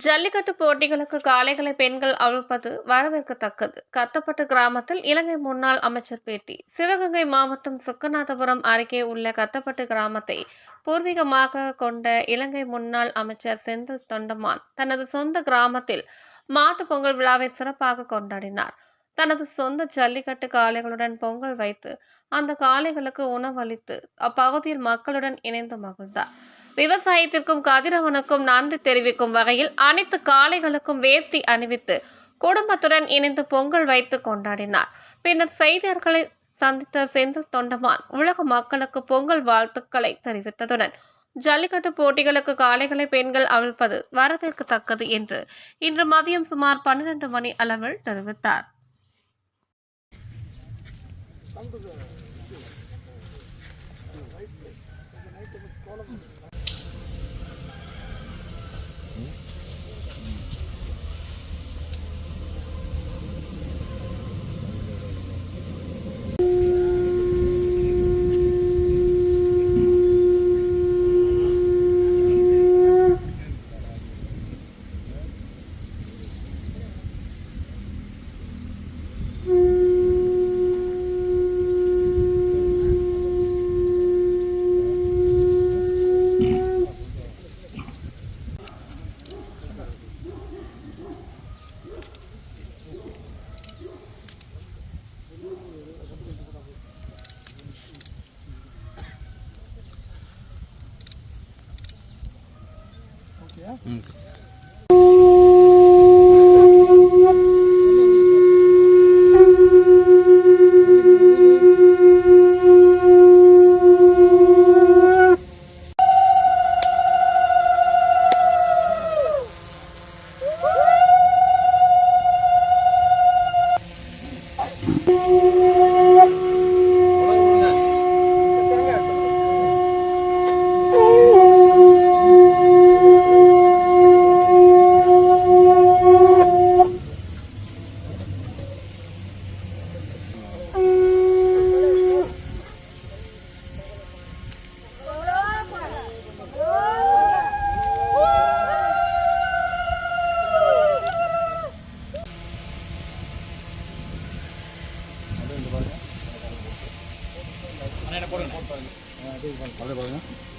ஜல்லிக்கட்டு போட்டிகளுக்கு காளைகளை பெண்கள் அவிழ்ப்பது வரவேற்கத்தக்கது. கத்தப்பட்டு கிராமத்தில் இலங்கை முன்னாள் அமைச்சர் பேட்டி. சிவகங்கை மாவட்டம் சுக்கநாதபுரம் அருகே உள்ள கத்தப்பட்டு கிராமத்தை பூர்வீகமாக கொண்ட இலங்கை முன்னாள் அமைச்சர் செந்தில் தொண்டமான் தனது சொந்த கிராமத்தில் மாட்டு பொங்கல் விழாவை சிறப்பாக கொண்டாடினார். தனது சொந்த ஜல்லிக்கட்டு காளைகளுடன் பொங்கல் வைத்து அந்த காளைகளுக்கு உணவளித்து அப்பகுதியில் மக்களுடன் இணைந்து மகிழ்ந்தார். விவசாயத்திற்கும் கதிரவனுக்கும் நன்றி தெரிவிக்கும் வகையில் அனைத்து காளைகளுக்கும் வேஷ்டி அணிவித்து குடும்பத்துடன் இணைந்து பொங்கல் வைத்து கொண்டாடினார். பின்னர் செய்தியாளர்களை சந்தித்த செந்தில் தொண்டமான் உலக மக்களுக்கு பொங்கல் வாழ்த்துக்களை தெரிவித்ததுடன் ஜல்லிக்கட்டு போட்டிகளுக்கு காளைகளை பெண்கள் அவிழ்ப்பது வரவேற்கத்தக்கது என்று இன்று மதியம் சுமார் 12 மணி அளவில் தெரிவித்தார். போடுங்க